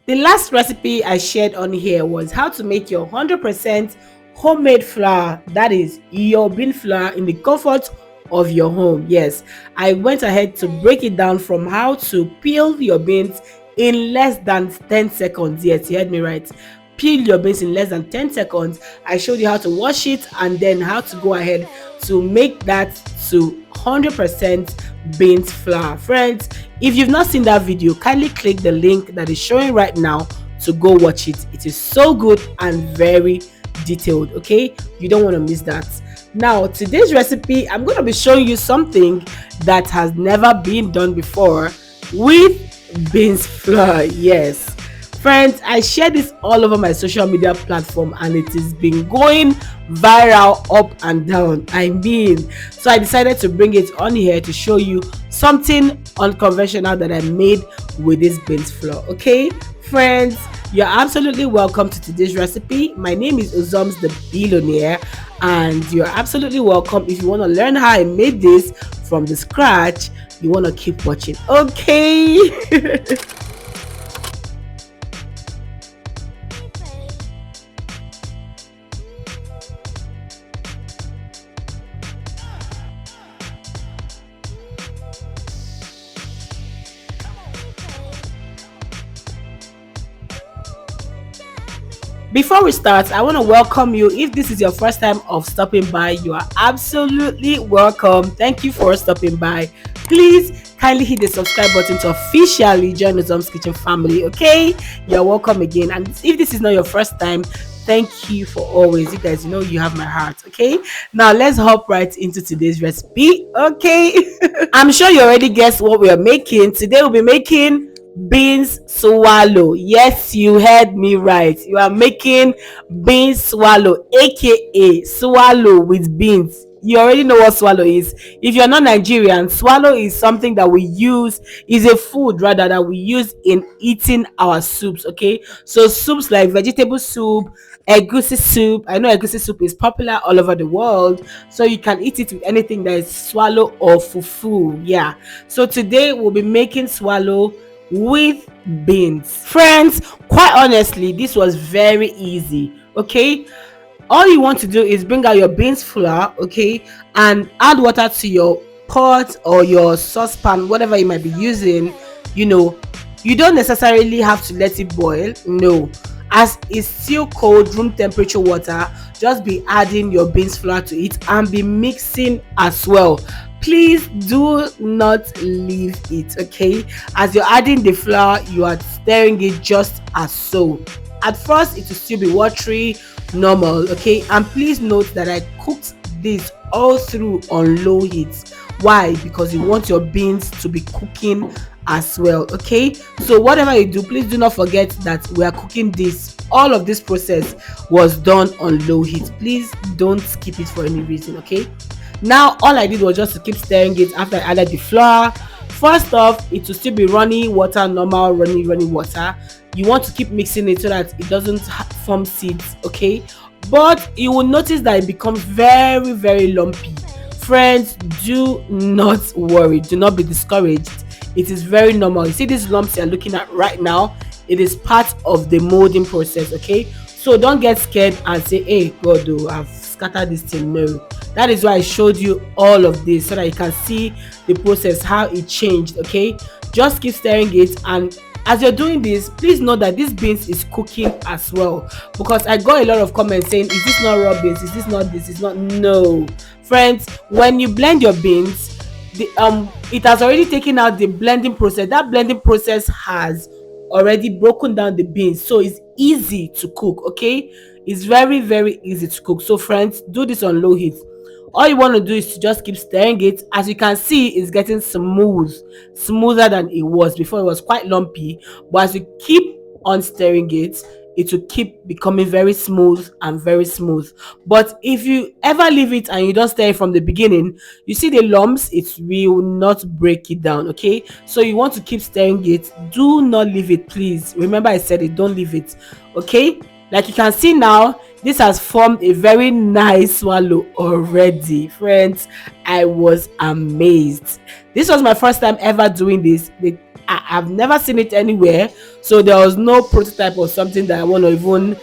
The last recipe I shared on here was how to make your 100% homemade flour, that is your bean flour, in the comfort of your home. Yes, I went ahead to break it down from how to peel your beans in less than 10 seconds. Yes, you heard me right. Peel your beans in less than 10 seconds. I showed you how to wash it and then how to go ahead to make that to 100% beans flour. Friends, if you've not seen that video, kindly click the link that is showing right now to go watch it. It is so good and very detailed. Okay, you don't want to miss that. Now, today's recipe, I'm going to be showing you something that has never been done before with beans flour. Yes, friends, I share this all over my social media platform and it has been going viral up and down. I mean, so I decided to bring it on here to show you something unconventional that I made with this beans flour. Okay, friends, you're absolutely welcome to today's recipe. My name is Uzoms the Billionaire, and you're absolutely welcome. If you want to learn how I made this from the scratch, you want to keep watching. Okay. Before we start, I want to welcome you. If this is your first time of stopping by, you are absolutely welcome. Thank you for stopping by. Please kindly hit the subscribe button to officially join the Uzoms Kitchen family. Okay, you're welcome again. And if this is not your first time, thank you for always. You guys, you know you have my heart. Okay, now let's hop right into today's recipe. Okay. I'm sure you already guessed what we are making. Today we'll be making beans swallow. Yes, you heard me right. You are making beans swallow, aka swallow with beans. You already know what swallow is. If you're not Nigerian, swallow is something that we use, is a food rather, that we use in eating our soups. Okay, so soups like vegetable soup, egusi soup. I know egusi soup is popular all over the world, so you can eat it with anything that is swallow or fufu. Yeah, so today we'll be making swallow with beans. Friends, quite honestly, this was very easy. Okay, all you want to do is bring out your beans flour, okay, and add water to your pot or your saucepan, whatever you might be using. You know, you don't necessarily have to let it boil. No, as it's still cold room temperature water, just be adding your beans flour to it and be mixing as well. Please do not leave it. Okay, as you're adding the flour, you are stirring it just as so. At first it will still be watery, normal. Okay, and please note that I cooked this all through on low heat. Why? Because you want your beans to be cooking as well. Okay, so whatever you do, please do not forget that we are cooking this. All of this process was done on low heat. Please don't skip it for any reason. Okay, now all I did was just to keep stirring it after I added the flour. First off, it will still be running water, normal running water. You want to keep mixing it so that it doesn't form seeds. Okay, but you will notice that it becomes very lumpy. Friends, do not worry, do not be discouraged. It is very normal. You see these lumps you're looking at right now, it is part of the molding process. Okay, so don't get scared and say, hey God, oh, I've scattered this thing. No, that is why I showed you all of this, so that you can see the process, how it changed. Okay, just keep stirring it, and as you're doing this, please know that this beans is cooking as well, because I got a lot of comments saying, is this not raw beans, is this not this, is not. No, friends, when you blend your beans, the it has already taken out the blending process. That blending process has already broken down the beans, so it's easy to cook. Okay, it's very easy to cook. So friends, do this on low heat. All you want to do is to just keep stirring it. As you can see, it's getting smoother than it was before. It was quite lumpy, but as you keep on stirring it, it will keep becoming very smooth and very smooth. But if you ever leave it and you don't stir it from the beginning, you see the lumps, it will not break it down. Okay, so you want to keep stirring it. Do not leave it, please. Remember I said it, don't leave it. Okay, Like you can see now, this has formed a very nice swallow already. Friends, I was amazed. This was my first time ever doing this. I've never seen it anywhere, so there was no prototype or something that I want to even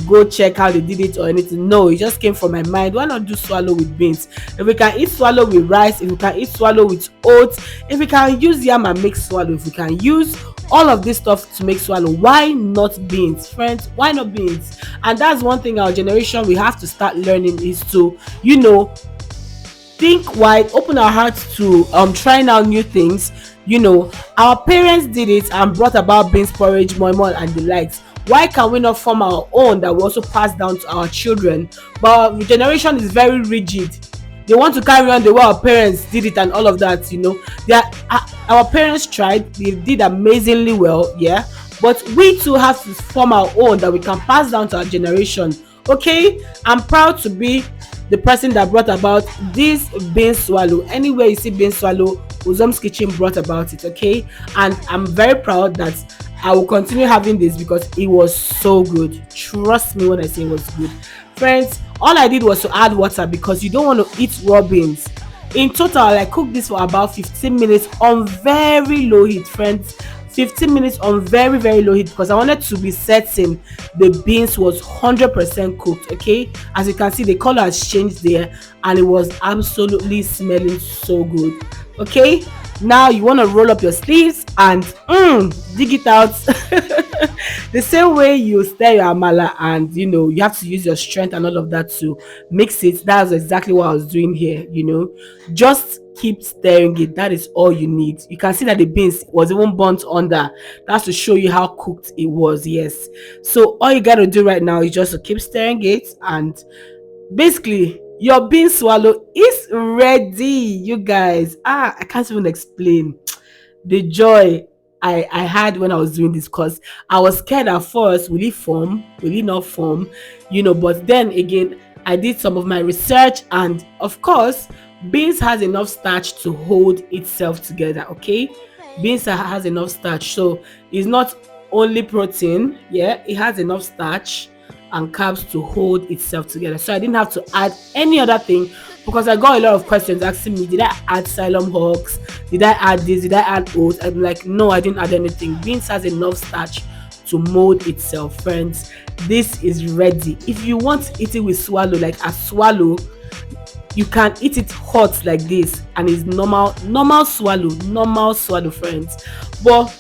go check how they did it or anything. No, it just came from my mind. Why not do swallow with beans? If we can eat swallow with rice, if we can eat swallow with oats, if we can use yam and make swallow, if we can use all of this stuff to make swallow, why not beans? Friends, why not beans? And that's one thing our generation we have to start learning, is to, you know, think wide, open our hearts to trying out new things. You know, our parents did it and brought about beans porridge, moi moi and the likes. Why can we not form our own that we also pass down to our children? But the generation is very rigid. They want to carry on the way our parents did it and all of that. You know, they are, our parents tried, they did amazingly well, yeah, but we too have to form our own that we can pass down to our generation. Okay, I'm proud to be the person that brought about this bean swallow. Anywhere you see bean swallow, Uzoms kitchen brought about it. Okay, and I'm very proud that I will continue having this because it was so good. Trust me when I say it was good. Friends, all I did was to add water because you don't want to eat raw beans. In total, I cooked this for about 15 minutes on very low heat, friends. 15 minutes on very very low heat because I wanted to be certain the beans was 100% cooked. Okay, as you can see, the color has changed there and it was absolutely smelling so good. Okay, now you want to roll up your sleeves and dig it out the same way you stir your amala, and you know you have to use your strength and all of that to mix it. That's exactly what I was doing here. You know, just keep stirring it. That is all you need. You can see that the beans was even burnt under. That's to show you how cooked it was. Yes, so all you got to do right now is just to keep stirring it, and basically your bean swallow is ready, you guys. I can't even explain the joy I had when I was doing this, because I was scared at first, will it form, will it not form, you know. But then again, I did some of my research, and of course beans has enough starch to hold itself together. Okay, beans has enough starch, so it's not only protein, yeah, it has enough starch and carbs to hold itself together. So I didn't have to add any other thing, because I got a lot of questions asking me, did I add xylem hawks, did I add this, did I add oats? I'm like, no, I didn't add anything. Beans has enough starch to mold itself. Friends, this is ready. If you want to eat it with swallow, like a swallow, you can eat it hot like this and it's normal swallow, friends. But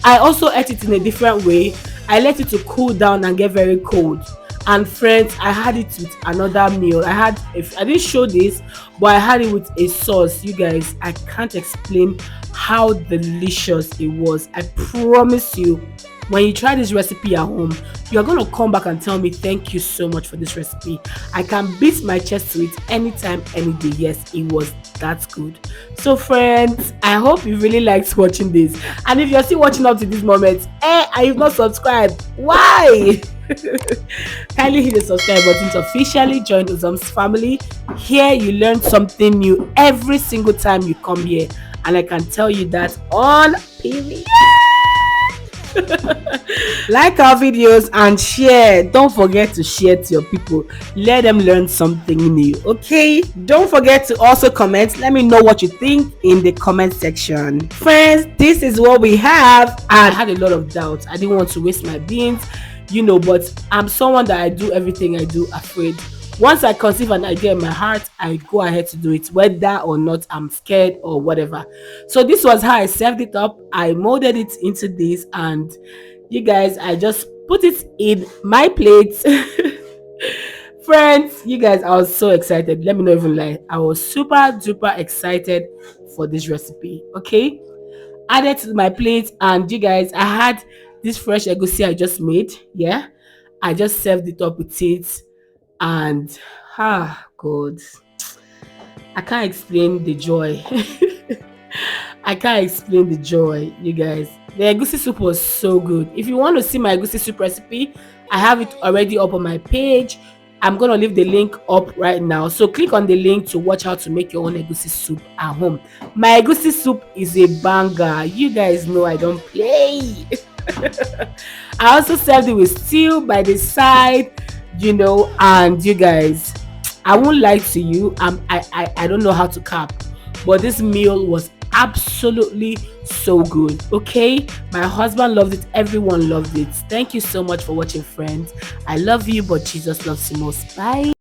I also ate it in a different way. I let it to cool down and get very cold. And friends, I had it with another meal. I didn't show this, but I had it with a sauce. You guys, I can't explain how delicious it was. I promise you, when you try this recipe at home, you're going to come back and tell me thank you so much for this recipe. I can beat my chest to it anytime, any day. Yes, it was that good. So friends, I hope you really liked watching this, and if you're still watching up to this moment and you've not subscribed, why? Kindly hit the subscribe button to officially join Uzoms family. Here you learn something new every single time you come here, and I can tell you that on period. Like our videos and share. Don't forget to share to your people. Let them learn something new. Okay, don't forget to also comment. Let me know what you think in the comment section. Friends, this is what we have. I had a lot of doubts. I didn't want to waste my beans, you know, but I'm someone that I do everything I do afraid. Once I conceive an idea in my heart, I go ahead to do it, whether or not I'm scared or whatever. So this was how I served it up. I molded it into this, and you guys, I just put it in my plate. Friends, you guys, I was so excited. Let me not even lie. I was super duper excited for this recipe. Okay, added to my plate, and you guys, I had this fresh egusi I just made. Yeah, I just served it up with it. And God, I can't explain the joy. I can't explain the joy, you guys. The egusi soup was so good. If you want to see my egusi soup recipe, I have it already up on my page. I'm gonna leave the link up right now, so click on the link to watch how to make your own egusi soup at home. My egusi soup is a banger. You guys know I don't play. I also served it with stew by the side, and you guys, I won't lie to you. I don't know how to cap, but this meal was absolutely so good. Okay, my husband loved it. Everyone loved it. Thank you so much for watching, friends. I love you, but Jesus loves you most. Bye.